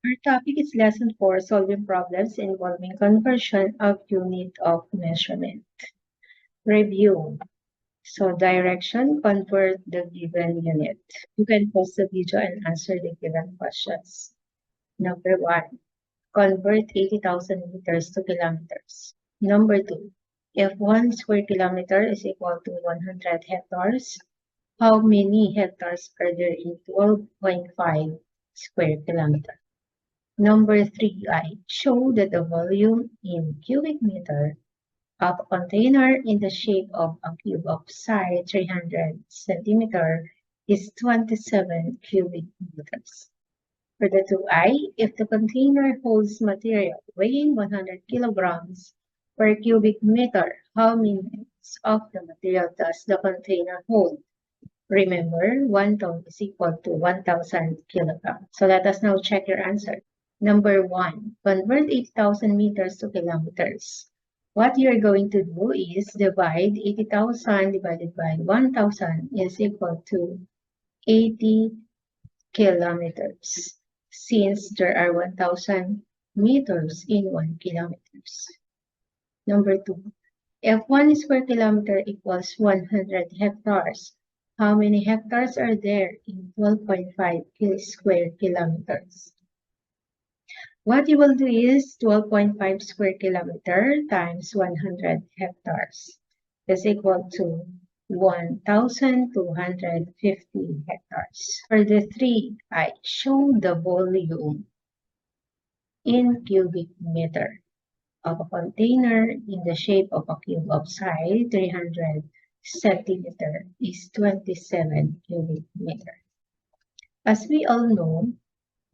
Our topic is Lesson 4, Solving Problems Involving Conversion of Unit of Measurement. Review. So, direction, convert the given unit. You can pause the video and answer the given questions. Number 1, convert 80,000 meters to kilometers. Number 2, if 1 square kilometer is equal to 100 hectares, how many hectares are there in 12.5 square kilometers? Number 3I, show that the volume in cubic meter of a container in the shape of a cube of side 300 centimeter is 27 cubic meters. For the 2I, if the container holds material weighing 100 kilograms per cubic meter, how many of the material does the container hold? Remember, 1 ton is equal to 1,000 kilograms. So let us now check your answer. Number 1, convert 8,000 meters to kilometers. What you're going to do is divide 80,000 divided by 1,000 is equal to 80 kilometers, since there are 1,000 meters in 1 kilometers. Number 2, if 1 square kilometer equals 100 hectares, how many hectares are there in 12.5 square kilometers? What you will do is 12.5 square kilometer times 100 hectares is equal to 1,250 hectares. For the 3I, show the volume in cubic meter of a container in the shape of a cube of side 300 centimeter is 27 cubic meter. As we all know,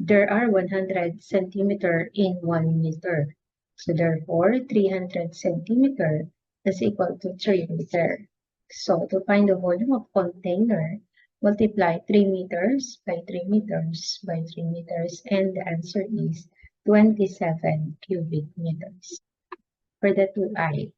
there are 100 centimeter in 1 meter. So therefore, 300 centimeter is equal to 3 meter. So to find the volume of container, multiply 3 meters by 3 meters by 3 meters, and the answer is 27 cubic meters. For the 2I,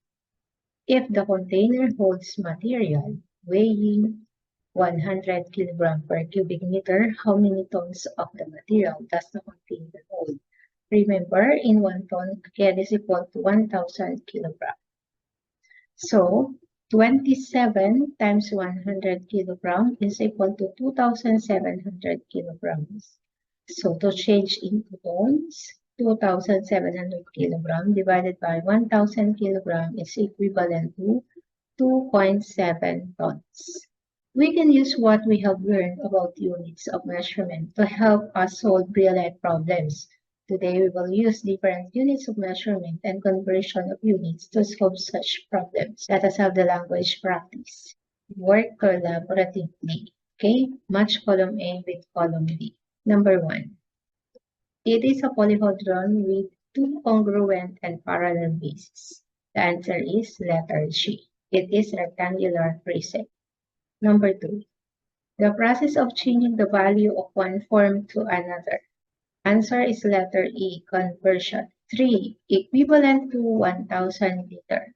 if the container holds material weighing 100 kilogram per cubic meter, how many tons of the material does the container hold? Remember, in 1 ton, again, is equal to 1,000 kilogram. So, 27 times 100 kilogram is equal to 2,700 kilograms. So, to change into tons, 2,700 kilogram divided by 1,000 kilogram is equivalent to 2.7 tons. We can use what we have learned about units of measurement to help us solve real-life problems. Today, we will use different units of measurement and conversion of units to solve such problems. Let us have the language practice. Work collaboratively. Okay, match column A with column B. Number 1. It is a polyhedron with 2 congruent and parallel bases. The answer is letter G. It is rectangular prism. Number 2. The process of changing the value of one form to another. Answer is letter E, conversion. 3. Equivalent to 1,000 liter,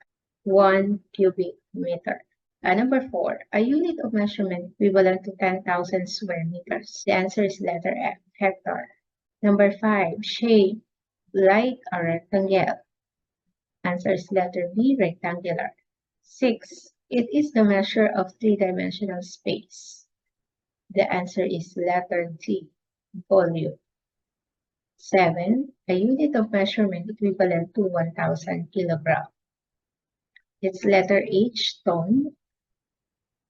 1 cubic meter. Number 4. A unit of measurement equivalent to 10,000 square meters. The answer is letter F, hectare. Number 5. Shape like a rectangle. Answer is letter B, rectangular. 6. It is the measure of three-dimensional space. The answer is letter D, volume. 7. A unit of measurement equivalent to 1,000 kilogram. It's letter H, ton.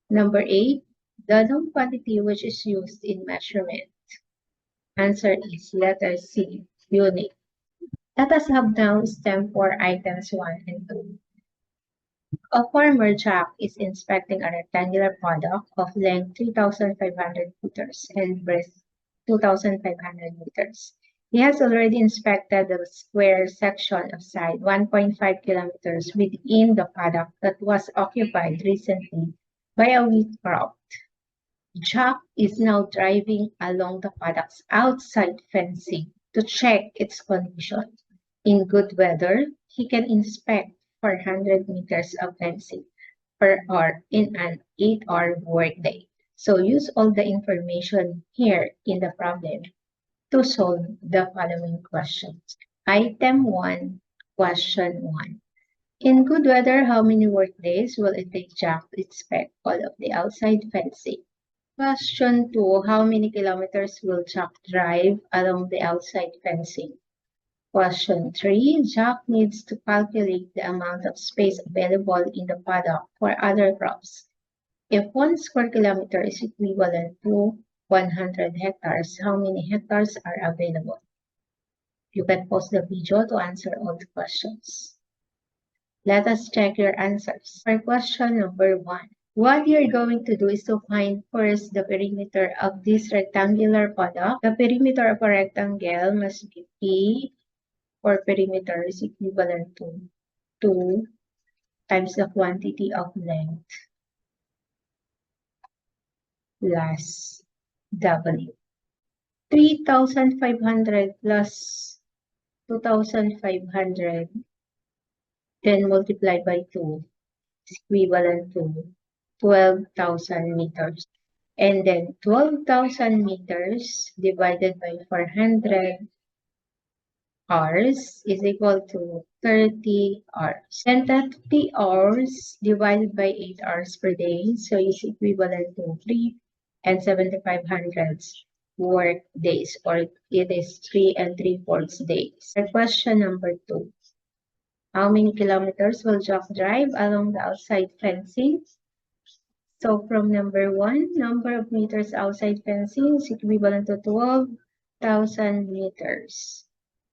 Number 8. The known quantity which is used in measurement. Answer is letter C, unit. Let us have now STEM for items 1 and 2. A farmer Jack is inspecting a rectangular product of length 3,500 meters and breadth 2,500 meters. He has already inspected the square section of side 1.5 kilometers within the paddock that was occupied recently by a wheat crop. Jack is now driving along the paddock's outside fencing to check its condition. In good weather, he can inspect 400 meters of fencing per hour in an 8-hour workday. So use all the information here in the problem to solve the following questions. Item 1, question 1. In good weather, how many work days will it take Jack to inspect all of the outside fencing? Question 2. How many kilometers will Jack drive along the outside fencing? Question 3. Jack needs to calculate the amount of space available in the paddock for other crops. If 1 square kilometer is equivalent to 100 hectares, how many hectares are available? You can pause the video to answer all the questions. Let us check your answers. For question number 1, what you're going to do is to find first the perimeter of this rectangular paddock. The perimeter of a rectangle must be P, or perimeter is equivalent to 2 times the quantity of length plus W. 3,500 plus 2,500 then multiplied by 2 is equivalent to 12,000 meters. And then 12,000 meters divided by 400 hours is equal to 30 hours. And 30 hours divided by 8 hours per day, so it's equivalent to 3 and 7,500 work days, or it is 3 and 3/4 days. For question number 2. How many kilometers will Jack drive along the outside fencing? So from number 1, number of meters outside fencing is equivalent to 12,000 meters.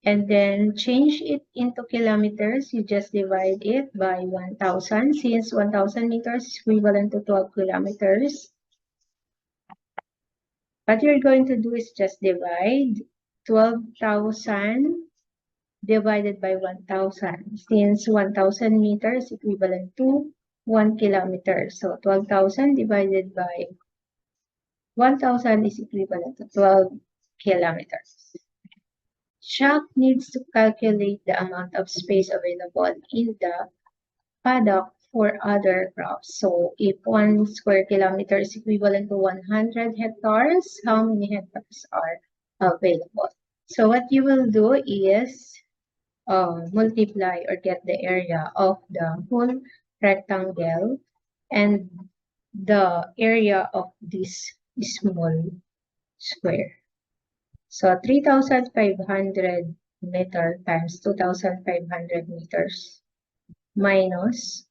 And then change it into kilometers. You just divide it by 1,000. Since 1,000 meters is equivalent to 12 kilometers. What you're going to do is just divide 12,000 divided by 1,000. Since 1,000 meters equivalent to 1 kilometer. So 12,000 divided by 1,000 is equivalent to 12 kilometers. Jack needs to calculate the amount of space available in the paddock for other crops. So if 1 square kilometer is equivalent to 100 hectares, how many hectares are available? So what you will do is multiply or get the area of the whole rectangle and the area of this small square. So 3,500 meter times 2,500 meters minus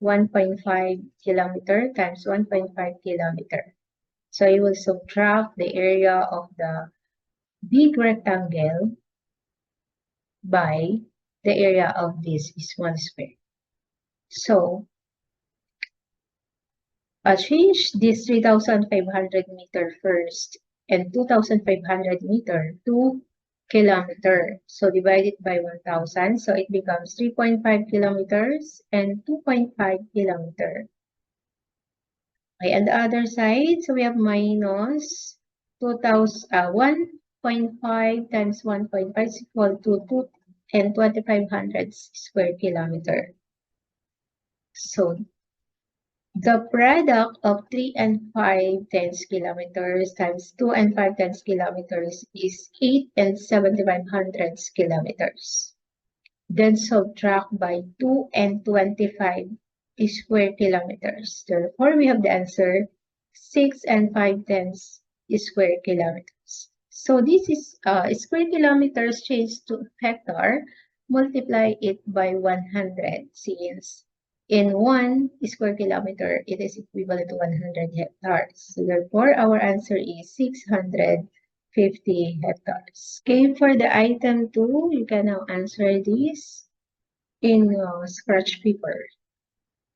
1.5 kilometer times 1.5 kilometer. So you will subtract the area of the big rectangle by the area of this small square. So change this 3,500 meter first and 2,500 meter to kilometer. So divide it by 1,000. So it becomes 3.5 kilometers and 2.5 kilometer. Okay, and the other side, so we have minus 1.5 times 1.5 is equal to 2 and 2,500 square kilometer. So the product of 3 and 5 tenths kilometers times 2 and 5 tenths kilometers is 8 and 7,500 kilometers. Then subtract by 2 and 25 square kilometers. Therefore, we have the answer 6 and 5 tenths square kilometers. So this is square kilometers changed to hectare. Multiply it by 100 since in 1 square kilometer, it is equivalent to 100 hectares. So therefore, our answer is 650 hectares. Okay, for the item 2, you can now answer this in scratch paper.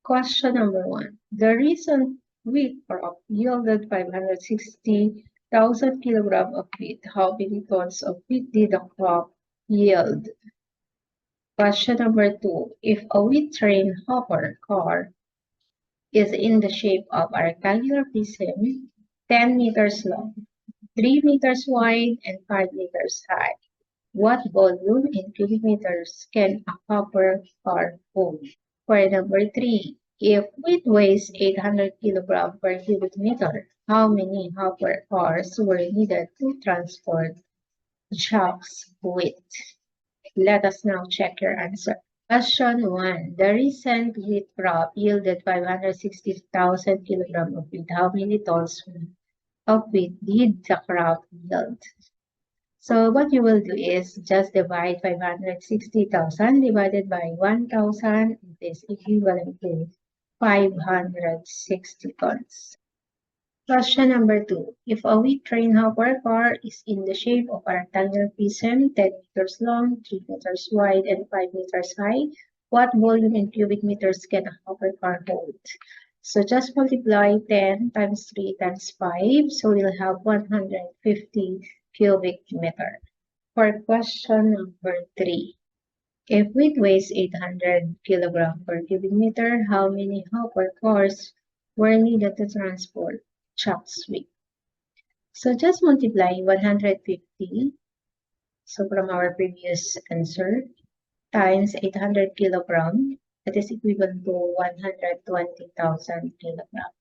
Question number 1. The recent wheat crop yielded 560,000 kilograms of wheat. How many tons of wheat did the crop yield? Question number 2. If a wheat train hopper car is in the shape of a rectangular prism, 10 meters long, 3 meters wide, and 5 meters high, what volume in cubic meters can a hopper car hold? For number 3, if wheat weighs 800 kilograms per cubic meter, how many hopper cars were needed to transport trucks with. Let us now check your answer. Question 1. The recent wheat crop yielded 560,000 kilograms of wheat. How many tons of wheat did the crop yield? So what you will do is just divide 560,000 divided by 1,000. It is equivalent to 560 tons. Question number 2. If a wheat train hopper car is in the shape of a rectangular prism, 10 meters long, 3 meters wide, and 5 meters high, what volume in cubic meters can a hopper car hold? So just multiply 10 times 3 times 5, so we'll have 150 cubic meter. For question number 3, if wheat weighs 800 kilograms per cubic meter, how many hopper cars were needed to transport trucks wheat? So just multiply 150, so from our previous answer, times 800 kilograms, that is equivalent to 120,000 kilograms.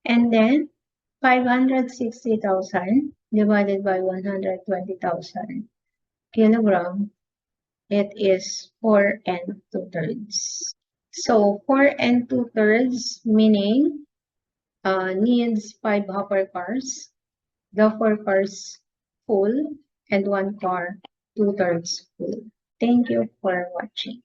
And then 560,000 divided by 120,000 kilograms, it is 4 and 2/3. So 4 and 2/3 meaning needs 5 hopper cars. The 4 cars full and 1 car 2/3 full. Thank you for watching.